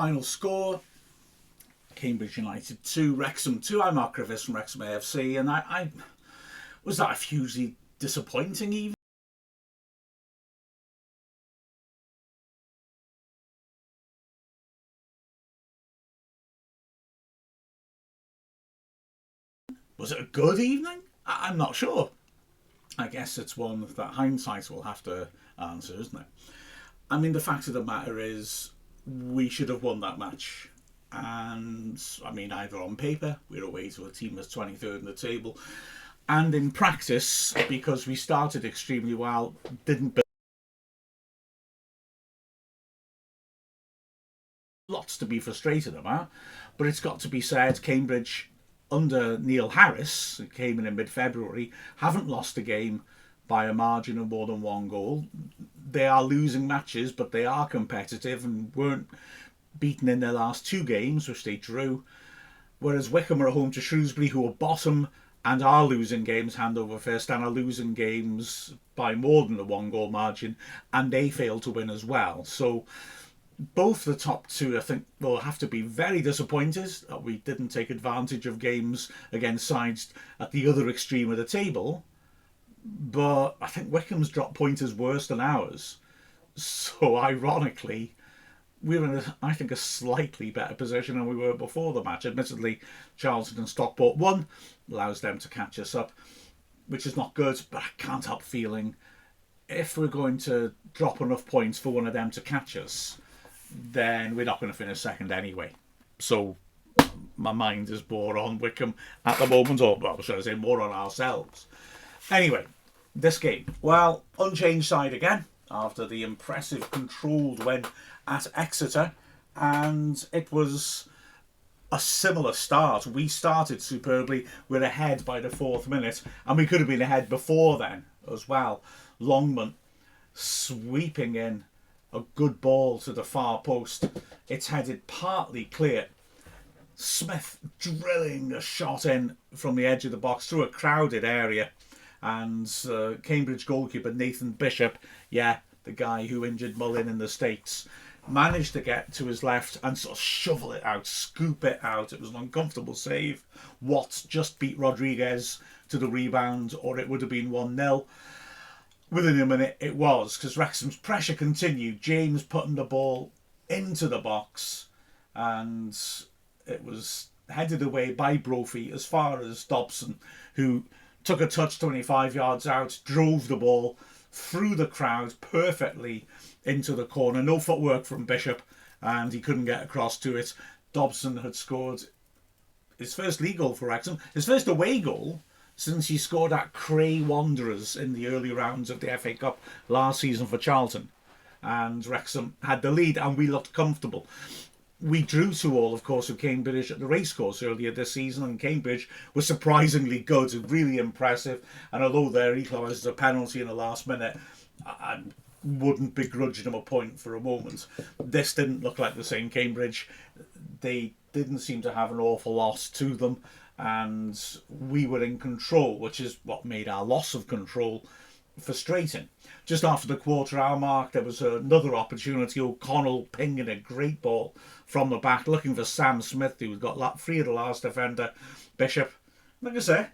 final score, Cambridge United 2, Wrexham 2. I marked Griffiths from Wrexham AFC, and I was that a hugely disappointing evening? Was it a good evening? I'm not sure. I guess it's one that hindsight will have to answer, isn't it? I mean, the fact of the matter is, we should have won that match. And, I mean, either on paper, we're away to a team that's 23rd in the table, and in practice, because we started extremely well, didn't build. Lots to be frustrated about, but it's got to be said, Cambridge, under Neil Harris, who came in mid-February, haven't lost a game by a margin of more than one goal. They are losing matches, but they are competitive and weren't beaten in their last two games, which they drew. Whereas Wycombe are home to Shrewsbury, who are bottom and are losing games hand over fist and are losing games by more than a one-goal margin, and they fail to win as well. So both the top two, I think, will have to be very disappointed that we didn't take advantage of games against sides at the other extreme of the table. But I think Wycombe's drop point is worse than ours. So ironically, we're in, I think, a slightly better position than we were before the match. Admittedly, Charlton and Stockport won, allows them to catch us up, which is not good, but I can't help feeling if we're going to drop enough points for one of them to catch us, then we're not going to finish second anyway. So my mind is more on Wycombe at the moment, or well, should I say more on ourselves. Anyway, this game, well, unchanged side again after the impressive controlled win at Exeter, and it was a similar start. We started superbly, we're ahead by the 4th minute, and we could have been ahead before then as well. Longman sweeping in a good ball to the far post. It's headed partly clear. Smith drilling a shot in from the edge of the box through a crowded area, and Cambridge goalkeeper Nathan Bishop, the guy who injured Mullin in the States, managed to get to his left and sort of shovel it out, scoop it out. It was an uncomfortable save. Watts just beat Rodriguez to the rebound, or it would have been 1-0. Within a minute it was, because Wrexham's pressure continued. James putting the ball into the box, and it was headed away by Brophy as far as Dobson, who took a touch 25 yards out, drove the ball through the crowd perfectly into the corner. No footwork from Bishop, and he couldn't get across to it. Dobson had scored his first league goal for Wrexham, his first away goal since he scored at Cray Wanderers in the early rounds of the FA Cup last season for Charlton. And Wrexham had the lead, and we looked comfortable. We drew 2-2, of course, with Cambridge at the racecourse earlier this season, and Cambridge was surprisingly good, really impressive. And although their equaliser a penalty in the last minute, I wouldn't begrudge them a point for a moment. This didn't look like the same Cambridge. They didn't seem to have an awful lot to them, and we were in control, which is what made our loss of control frustrating. Just after the quarter-hour mark, there was another opportunity. O'Connell pinging a great ball from the back, looking for Sam Smith, who got free of the last defender. Bishop, like I say,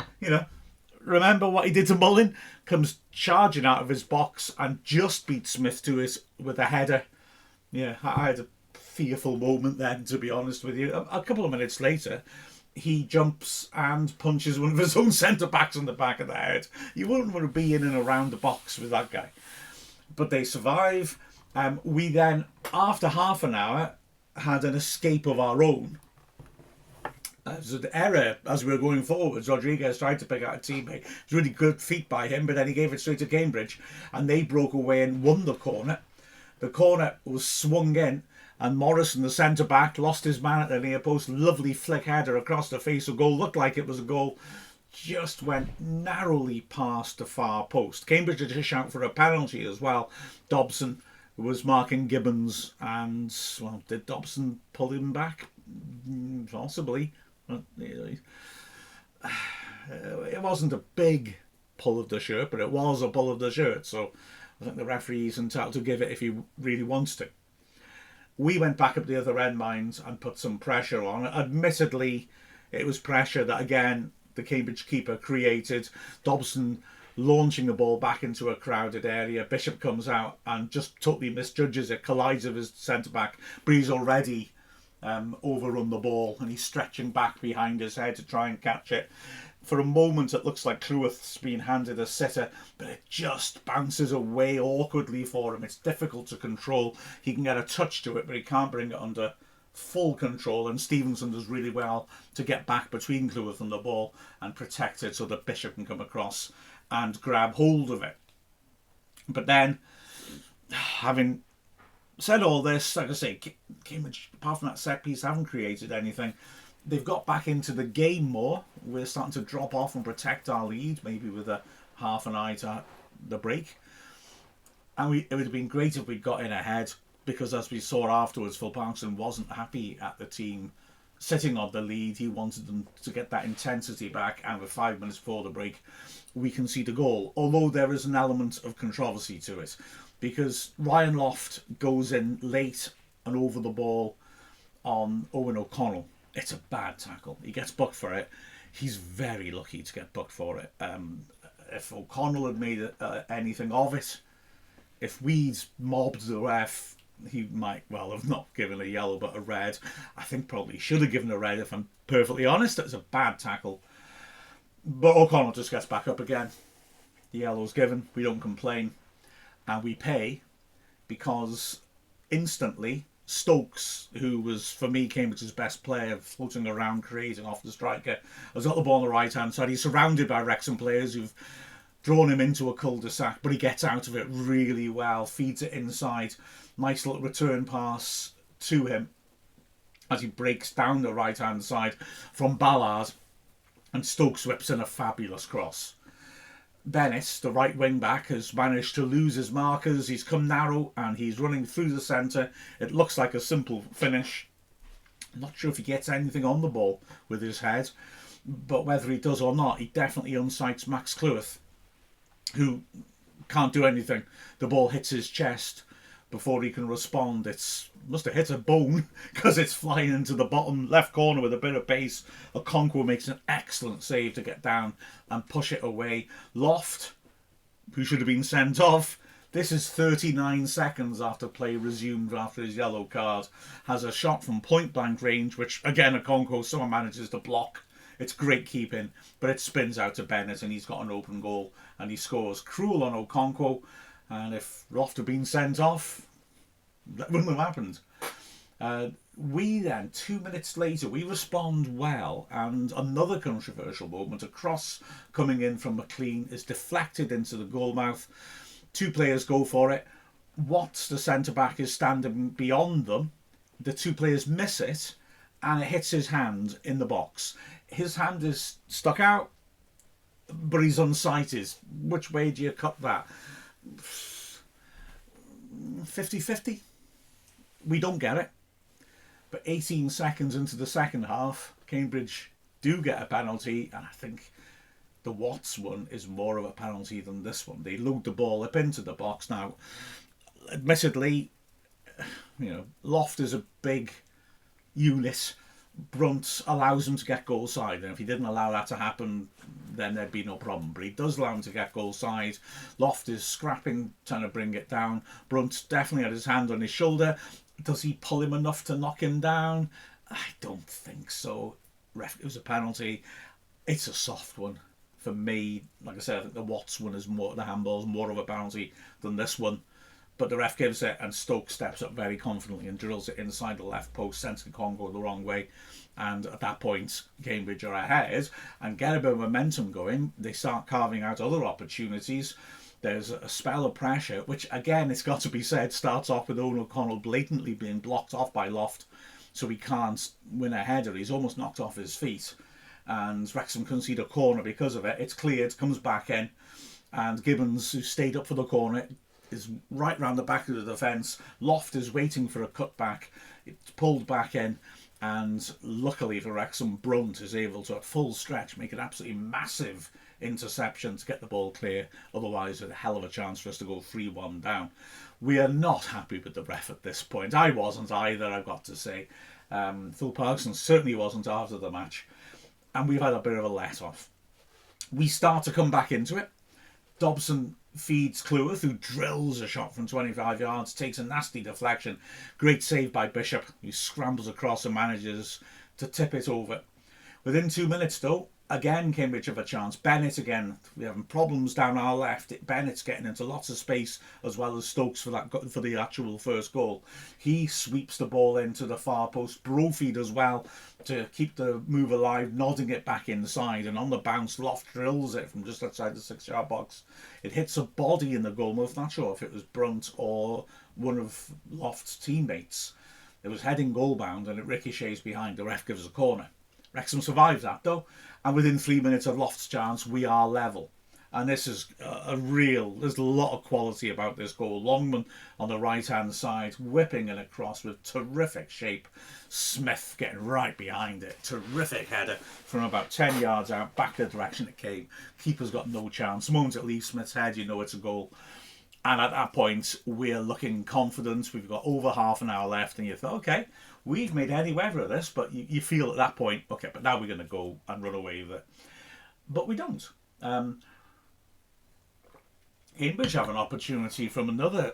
remember what he did to Mullin? Comes charging out of his box and just beats Smith to it with a header. Yeah, I had a fearful moment then, to be honest with you. A couple of minutes later, he jumps and punches one of his own centre-backs on the back of the head. You wouldn't want to be in and around the box with that guy. But they survive. We then, after half an hour, had an escape of our own. It was an error as we were going forwards. Rodriguez tried to pick out a teammate. It was really good feat by him, but then he gave it straight to Cambridge, and they broke away and won the corner. The corner was swung in, and Morrison, the centre-back, lost his man at the near post. Lovely flick header across the face of goal. Looked like it was a goal. Just went narrowly past the far post. Cambridge had to shout for a penalty as well. Dobson was marking Gibbons, and, well, did Dobson pull him back? Possibly. It wasn't a big pull of the shirt, but it was a pull of the shirt, so I think the referee is entitled to give it if he really wants to. We went back up the other end, mind, and put some pressure on. Admittedly, it was pressure that, again, the Cambridge keeper created. Dobson launching the ball back into a crowded area. Bishop comes out and just totally misjudges it, collides with his centre-back, but he's already overrun the ball and he's stretching back behind his head to try and catch it. For a moment, it looks like Cleworth's been handed a sitter, but it just bounces away awkwardly for him. It's difficult to control. He can get a touch to it, but he can't bring it under full control. And Stevenson does really well to get back between Cleworth and the ball and protect it so that Bishop can come across and grab hold of it. But then, having said all this, like I say, Cambridge, apart from that set piece, haven't created anything. They've got back into the game more. We're starting to drop off and protect our lead, maybe with a half an eye to the break. And it would have been great if we'd got in ahead, because as we saw afterwards, Phil Parkinson wasn't happy at the team sitting on the lead. He wanted them to get that intensity back, and with 5 minutes before the break, we concede a goal. Although there is an element of controversy to it, because Ryan Loft goes in late and over the ball on Owen O'Connell. It's a bad tackle. He gets booked for it. He's very lucky to get booked for it. If O'Connell had made anything of it, if we'd mobbed the ref, he might well have not given a yellow but a red. I think probably should have given a red, if I'm perfectly honest. It's a bad tackle. But O'Connell just gets back up again. The yellow's given. We don't complain. And we pay, because instantly Stokes, who was, for me, Cambridge's best player, floating around, creating off the striker, has got the ball on the right-hand side. He's surrounded by Wrexham players who've drawn him into a cul-de-sac, but he gets out of it really well, feeds it inside. Nice little return pass to him as he breaks down the right-hand side from Ballard, and Stokes whips in a fabulous cross. Bennett, the right wing back, has managed to lose his markers. He's come narrow and he's running through the centre. It looks like a simple finish. I'm not sure if he gets anything on the ball with his head, but whether he does or not, he definitely unsights Max Cleworth, who can't do anything. The ball hits his chest before he can respond. It must have hit a bone, because it's flying into the bottom left corner with a bit of pace. Okonkwo makes an excellent save to get down and push it away. Loft, who should have been sent off, this is 39 seconds after play resumed after his yellow card, has a shot from point blank range, which again Okonkwo someone manages to block. It's great keeping, but it spins out to Bennett and he's got an open goal and he scores. Cruel on Okonkwo. And if Loft had been sent off, that wouldn't have happened. We then, 2 minutes later, we respond well, and another controversial moment, a cross coming in from McLean, is deflected into the goal mouth. Two players go for it. Watts, the centre-back, is standing beyond them. The two players miss it, and it hits his hand in the box. His hand is stuck out, but he's unsighted. Which way do you cut that? 50-50. We don't get it. But 18 seconds into the second half, Cambridge do get a penalty, and I think the Watts one is more of a penalty than this one. They load the ball up into the box. Now, admittedly, Loft is a big unit. Brunt allows him to get goal side, and if he didn't allow that to happen, then there'd be no problem. But he does allow him to get goal side. Loft is scrapping, trying to bring it down. Brunt definitely had his hand on his shoulder. Does he pull him enough to knock him down? I don't think so. It was a penalty. It's a soft one for me. Like I said, I think the Watts one is more, the handball's more of a penalty than this one. But the ref gives it, and Stokes steps up very confidently and drills it inside the left post, sends Congo the wrong way. And at that point, Cambridge are ahead and get a bit of momentum going. They start carving out other opportunities. There's a spell of pressure, which, again, it's got to be said, starts off with Owen O'Connell blatantly being blocked off by Loft, so he can't win a header. He's almost knocked off his feet. And Wrexham concede a corner because of it. It's cleared, comes back in, and Gibbons, who stayed up for the corner, is right round the back of the defence. Loft is waiting for a cutback. It's pulled back in, And luckily for Wrexham, Brunt is able to, at full stretch, make an absolutely massive interception to get the ball clear. Otherwise, a hell of a chance for us to go 3-1 down. We are not happy with the ref at this point. I wasn't either, I've got to say. Phil Parkinson certainly wasn't after the match. And we've had a bit of a let-off. We start to come back into it. Dobson feeds Cleworth, who drills a shot from 25 yards, takes a nasty deflection. Great save by Bishop, who scrambles across and manages to tip it over. Within 2 minutes, though, again Cambridge have a chance. Bennett again, we're having problems down our left. Bennett's getting into lots of space, as well as Stokes for the actual first goal. He sweeps the ball into the far post. Brophy does well to keep the move alive, nodding it back inside, and on the bounce, Loft drills it from just outside the 6-yard box. It hits a body in the goalmouth. Not sure if it was Brunt or one of Loft's teammates. It was heading goal bound, and it ricochets behind. The ref gives a corner. Wrexham survives that though, and within 3 minutes of Loft's chance, we are level. And this is there's a lot of quality about this goal. Longman on the right-hand side, whipping it across with terrific shape. Smith getting right behind it. Terrific header from about 10 yards out, back the direction it came. Keeper's got no chance. The moment it leaves Smith's head, you know it's a goal. And at that point, we're looking confident. We've got over half an hour left, and you thought, okay, we've made any weather of this, but you feel at that point, okay, but now we're going to go and run away with it. But we don't. Cambridge have an opportunity from another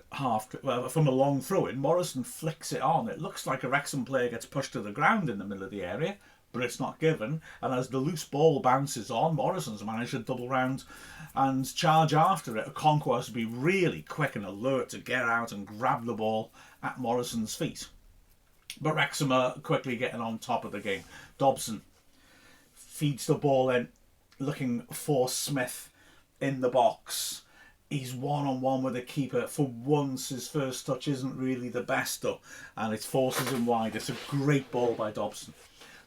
from a long throw in. Morrison flicks it on. It looks like a Wrexham player gets pushed to the ground in the middle of the area, but it's not given. And as the loose ball bounces on, Morrison's managed to double round and charge after it. Okonkwo has to be really quick and alert to get out and grab the ball at Morrison's feet. But Wrexham are quickly getting on top of the game. Dobson feeds the ball in, looking for Smith in the box. He's one-on-one with the keeper. For once, his first touch isn't really the best, though, and it forces him wide. It's a great ball by Dobson.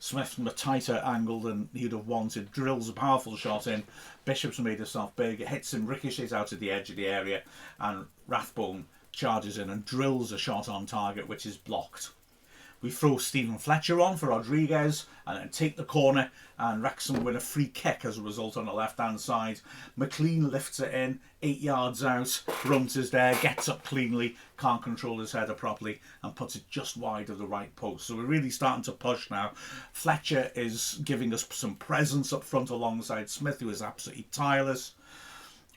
Smith, from a tighter angle than he'd have wanted, drills a powerful shot in. Bishop's made himself big. It hits him, ricochets out at the edge of the area, and Rathbone charges in and drills a shot on target, which is blocked. We throw Stephen Fletcher on for Rodriguez and then take the corner, and Wrexham win a free kick as a result on the left-hand side. McLean lifts it in, 8 yards out. Brunt is there, gets up cleanly, can't control his header properly, and puts it just wide of the right post. So we're really starting to push now. Fletcher is giving us some presence up front alongside Smith, who is absolutely tireless.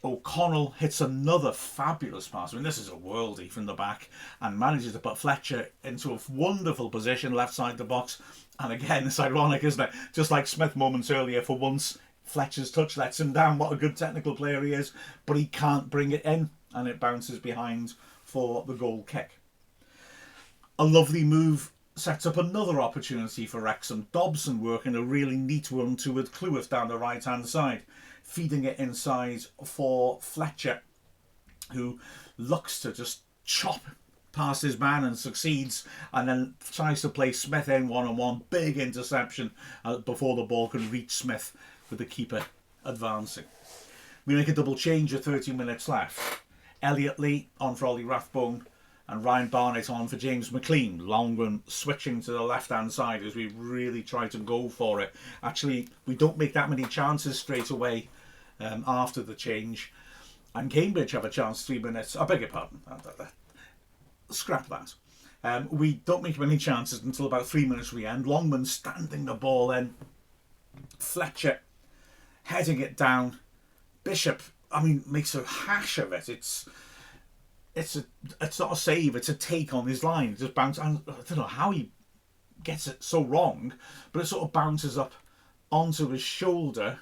O'Connell hits another fabulous pass. I mean, this is a worldie from the back, and manages to put Fletcher into a wonderful position left side the box. And again, it's ironic, isn't it? Just like Smith moments earlier, for once Fletcher's touch lets him down. What a good technical player he is, but he can't bring it in, and it bounces behind for the goal kick. A lovely move sets up another opportunity for Wrexham. Dobson working a really neat run to with Cleworth down the right hand side, feeding it inside for Fletcher, who looks to just chop past his man and succeeds, and then tries to play Smith in one-on-one. Big interception before the ball can reach Smith, with the keeper advancing. We make a double change with 30 minutes left. Elliot Lee on for Ollie Rathbone, and Ryan Barnett on for James McLean. Longman switching to the left-hand side as we really try to go for it. Actually, we don't make that many chances straight away after the change. And Cambridge have a chance 3 minutes. I beg your pardon. Scrap that. We don't make many chances until about 3 minutes from the end. Longman standing the ball in. Fletcher heading it down. Bishop, makes a hash of it. It's not a save, it's a take on his line. It just bounces. I don't know how he gets it so wrong, but it sort of bounces up onto his shoulder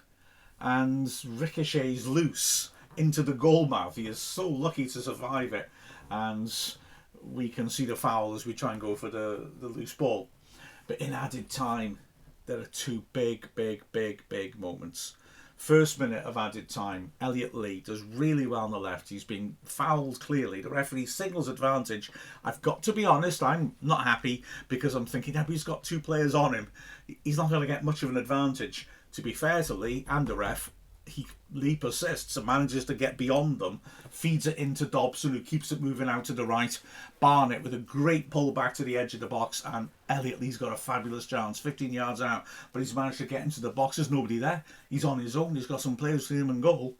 and ricochets loose into the goal mouth. He is so lucky to survive it, and we can see the foul as we try and go for the loose ball. But in added time, there are two big moments. First minute of added time, Elliot Lee does really well on the left. He's being fouled clearly. The referee signals advantage. I've got to be honest, I'm not happy, because I'm thinking, he's got two players on him. He's not going to get much of an advantage. To be fair to Lee and the ref, Lee persists and manages to get beyond them, feeds it into Dobson, who keeps it moving out to the right. Barnett with a great pull back to the edge of the box, and Elliott Lee's got a fabulous chance, 15 yards out, but he's managed to get into the box. There's nobody there. He's on his own. He's got some players for him in goal,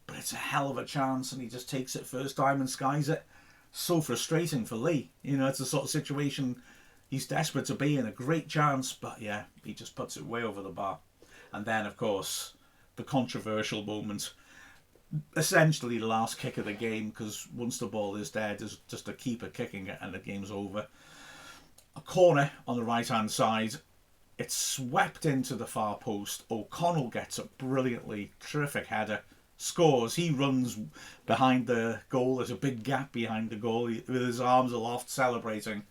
but it's a hell of a chance, and he just takes it first time and skies it. So frustrating for Lee. You know, it's the sort of situation he's desperate to be in. A great chance, but yeah, he just puts it way over the bar. And then, of course, the controversial moment, essentially the last kick of the game, because once the ball is there, there's just a keeper kicking it and the game's over. A corner on the right hand side, it's swept into the far post. O'Connell gets a brilliantly terrific header, scores. He runs behind the goal. There's a big gap behind the goal with his arms aloft celebrating,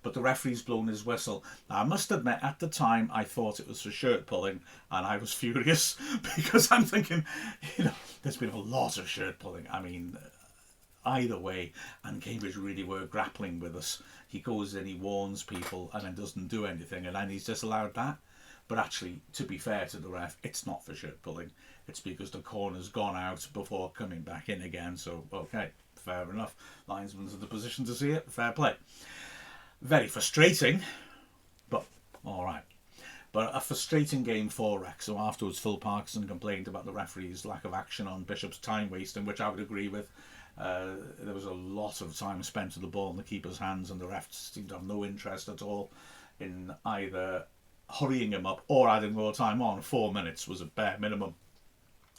but the referee's blown his whistle. Now, I must admit, at the time, I thought it was for shirt pulling, and I was furious because I'm thinking, you know, there's been a lot of shirt pulling. I mean, either way, and Cambridge really were grappling with us. He goes in, he warns people, and then doesn't do anything, and then he's disallowed that. But actually, to be fair to the ref, it's not for shirt pulling. It's because the corner's gone out before coming back in again. So, okay, fair enough. Linesman's in the position to see it. Fair play. Very frustrating, but all right. But a frustrating game for Wrexham. Afterwards, Phil Parkinson complained about the referee's lack of action on Bishop's time wasting, which I would agree with. There was a lot of time spent with the ball in the keeper's hands, and the refs seemed to have no interest at all in either hurrying him up or adding more time on. 4 minutes was a bare minimum,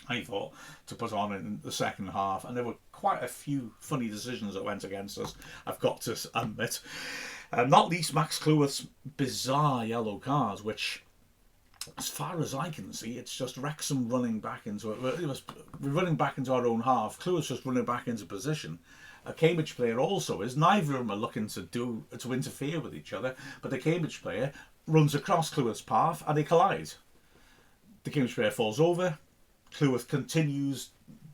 I thought, to put on in the second half. And there were quite a few funny decisions that went against us, I've got to admit. Not least Max Cleworth's bizarre yellow card, which, as far as I can see, it's just Wrexham running back into it. We're running back into our own half. Cleworth's just running back into position. A Cambridge player also is. Neither of them are looking to interfere with each other, but the Cambridge player runs across Cleworth's path and they collide. The Cambridge player falls over. Cleworth continues,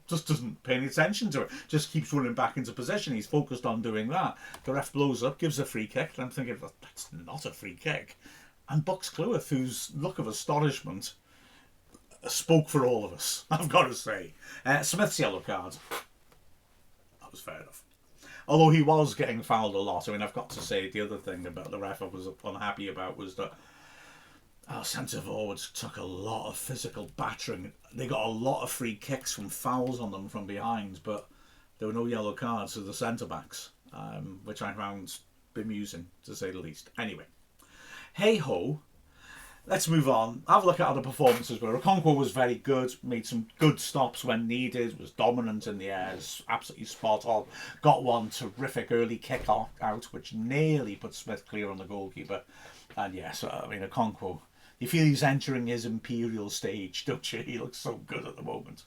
just doesn't pay any attention to it, just keeps running back into position. He's focused on doing that. The ref blows up, gives a free kick, and I'm thinking, that's not a free kick. And bucks Cleworth, whose look of astonishment spoke for all of us, I've got to say. Smith's yellow card, that was fair enough. Although he was getting fouled a lot. I mean, I've got to say, the other thing about the ref I was unhappy about was that our centre forwards took a lot of physical battering. They got a lot of free kicks from fouls on them from behind, but there were no yellow cards to the centre backs, which I found bemusing, to say the least. Anyway, hey ho, let's move on. Have a look at other performances where Okonkwo was very good, made some good stops when needed, was dominant in the air, is absolutely spot on. Got one terrific early kick out, which nearly put Smith clear on the goalkeeper. And yes, I mean, Okonkwo, you feel he's entering his imperial stage, don't you? He looks so good at the moment.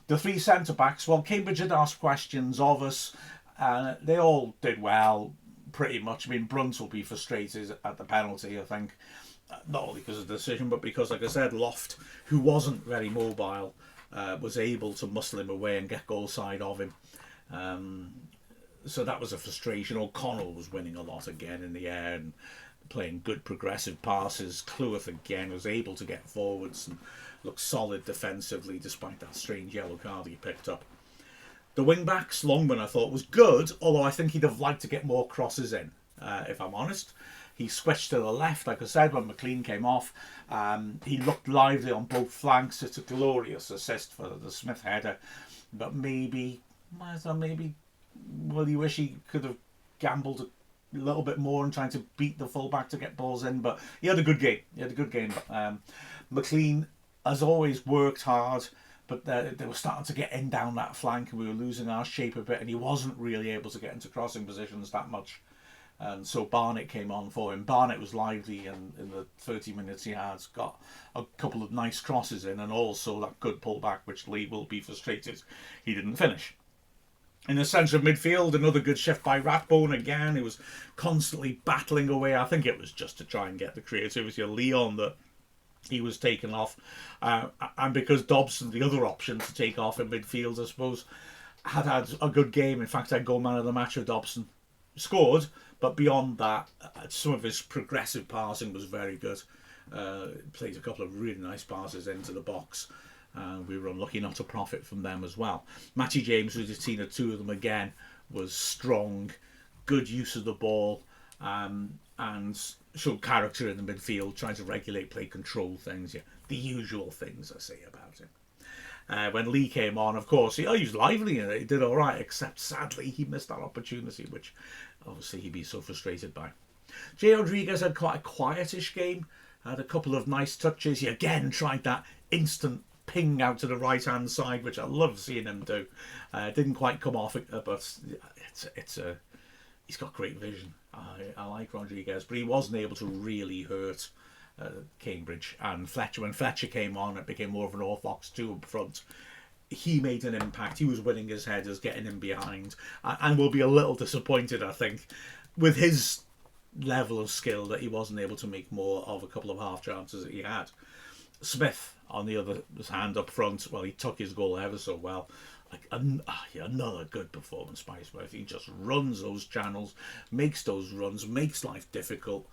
The three centre-backs, well, Cambridge had asked questions of us, and they all did well, pretty much. I mean, Brunt will be frustrated at the penalty, I think. Not only because of the decision, but because, like I said, Loft, who wasn't very mobile, was able to muscle him away and get goal side of him. So that was a frustration. O'Connell was winning a lot again in the air and playing good progressive passes. Cleworth again was able to get forwards and look solid defensively despite that strange yellow card he picked up. The wing-backs, Longman I thought was good, although I think he'd have liked to get more crosses in, if I'm honest. He switched to the left, like I said, when McLean came off. He looked lively on both flanks. It's a glorious assist for the Smith header. But maybe, well, you wish he could have gambled a little bit more and trying to beat the fullback to get balls in. But he had a good game. McLean, as always, worked hard. But they were starting to get in down that flank and we were losing our shape a bit. And he wasn't really able to get into crossing positions that much. And so Barnett came on for him. Barnett was lively and in the 30 minutes he had, got a couple of nice crosses in and also that good pullback, which Lee will be frustrated he didn't finish. In the centre of midfield, another good shift by Rathbone again. He was constantly battling away. I think it was just to try and get the creativity of Leon that he was taken off. And because Dobson, the other option to take off in midfield, I suppose, had a good game. In fact, I'd go man of the match of Dobson. Scored, but beyond that, some of his progressive passing was very good. Played a couple of really nice passes into the box. We were unlucky not to profit from them as well. Matty James, who's seen the two of them again, was strong, good use of the ball, and showed character in the midfield, trying to regulate play, control things. Yeah, the usual things I say about him. When Lee came on, of course, he was lively and he did all right, except sadly he missed that opportunity, which obviously he'd be so frustrated by. Jay Rodriguez had quite a quietish game, had a couple of nice touches. He again tried that instant ping out to the right hand side, which I love seeing him do. Didn't quite come off it, but he's got great vision. I like Rodriguez, but he wasn't able to really hurt Cambridge. And Fletcher, when Fletcher came on, it became more of an orthodox 2 up front. He made an impact. He was winning his headers, getting in behind, and will be a little disappointed, I think, with his level of skill, that he wasn't able to make more of a couple of half chances that he had. Smith, on the other hand, up front, well, he took his goal ever so well. Like another good performance by Smith. He just runs those channels, makes those runs, makes life difficult,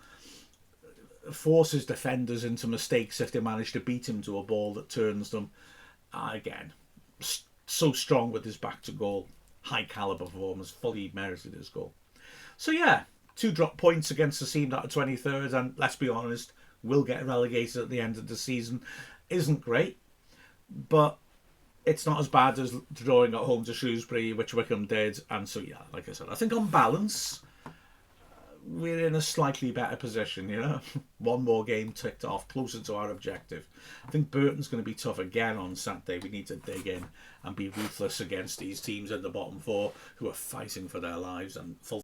forces defenders into mistakes if they manage to beat him to a ball that turns them. Again, so strong with his back to goal. High calibre performance, fully merited his goal. So yeah, 2 drop points against the team that are 23rd, and let's be honest, will get relegated at the end of the season. Isn't great, but it's not as bad as drawing at home to Shrewsbury, which Wickham did. And so yeah, like I said, I think on balance, we're in a slightly better position, you know. 1 more game ticked off, closer to our objective. I think Burton's going to be tough again on Saturday. We need to dig in and be ruthless against these teams in the bottom 4 who are fighting for their lives and full.